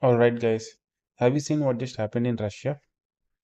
All right, guys. Have you seen what just happened in Russia?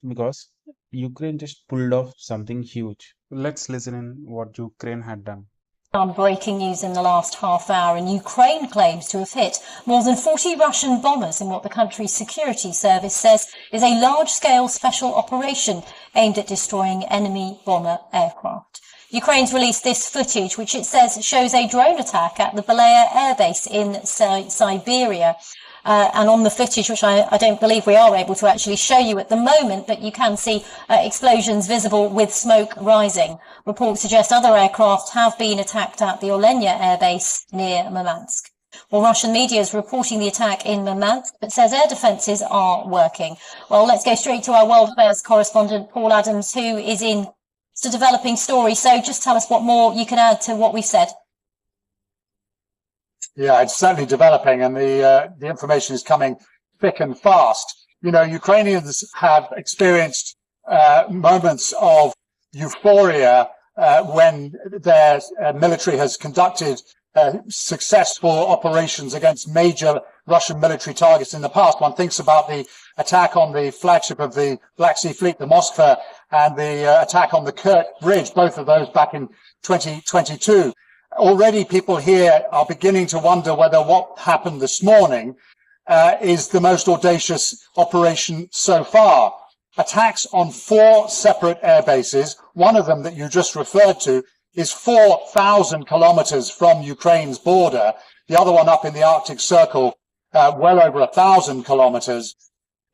Because Ukraine just pulled off something huge. Let's listen in what Ukraine had done. On breaking news in the last half hour, and Ukraine claims to have hit more than 40 Russian bombers in what the country's security service says is a large-scale special operation aimed at destroying enemy bomber aircraft. Ukraine's released this footage, which it says shows a drone attack at the Belaya airbase in Siberia. And on the footage, which I don't believe we are able to actually show you at the moment, but you can see explosions visible with smoke rising. Reports suggest other aircraft have been attacked at the Olenia airbase near Murmansk. Well, Russian media is reporting the attack in Murmansk, but says air defences are working. Well, let's go straight to our World Affairs correspondent, Paul Adams, who is in the developing story. So just tell us what more you can add to what we've said. Yeah, it's certainly developing, and the information is coming thick and fast. You know, Ukrainians have experienced moments of euphoria when their military has conducted successful operations against major Russian military targets in the past. One thinks about the attack on the flagship of the Black Sea Fleet, the Moskva, and the attack on the Kerch Bridge, both of those back in 2022. Already people here are beginning to wonder whether what happened this morning is the most audacious operation so far. Attacks on 4 separate air bases, one of them that you just referred to is 4,000 kilometers from Ukraine's border, the other one up in the Arctic Circle, well over 1,000 kilometers.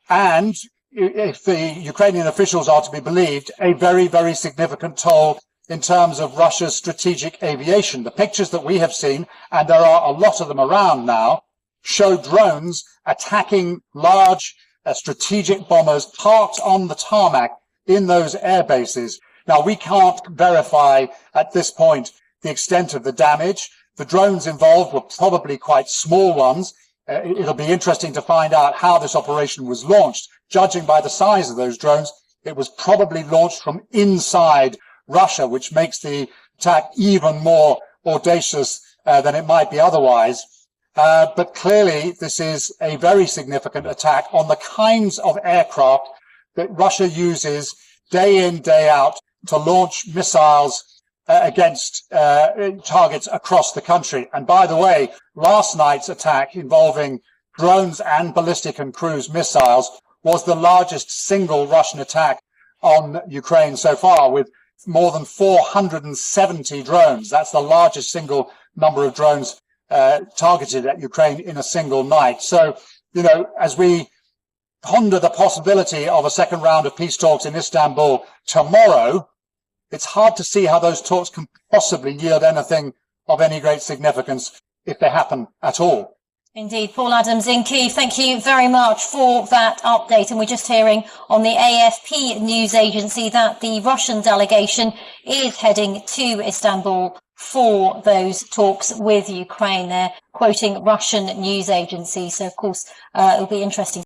And if the Ukrainian officials are to be believed, a very, very significant toll in terms of Russia's strategic aviation. The pictures that we have seen, and there are a lot of them around now, show drones attacking large strategic bombers parked on the tarmac in those air bases. Now, we can't verify at this point the extent of the damage. The drones involved were probably quite small ones. It'll be interesting to find out how this operation was launched. Judging by the size of those drones, it was probably launched from inside Russia, which makes the attack even more audacious than it might be otherwise. But clearly, this is a very significant attack on the kinds of aircraft that Russia uses day in, day out to launch missiles against targets across the country. And by the way, last night's attack involving drones and ballistic and cruise missiles was the largest single Russian attack on Ukraine so far, with more than 470 drones. That's the largest single number of drones targeted at Ukraine in a single night. So, you know, as we ponder the possibility of a second round of peace talks in Istanbul tomorrow, it's hard to see how those talks can possibly yield anything of any great significance if they happen at all. Indeed, Paul Adams in Kyiv, thank you very much for that update. And we're just hearing on the AFP news agency that the Russian delegation is heading to Istanbul for those talks with Ukraine. They're quoting Russian news agencies. So, of course, it'll be interesting.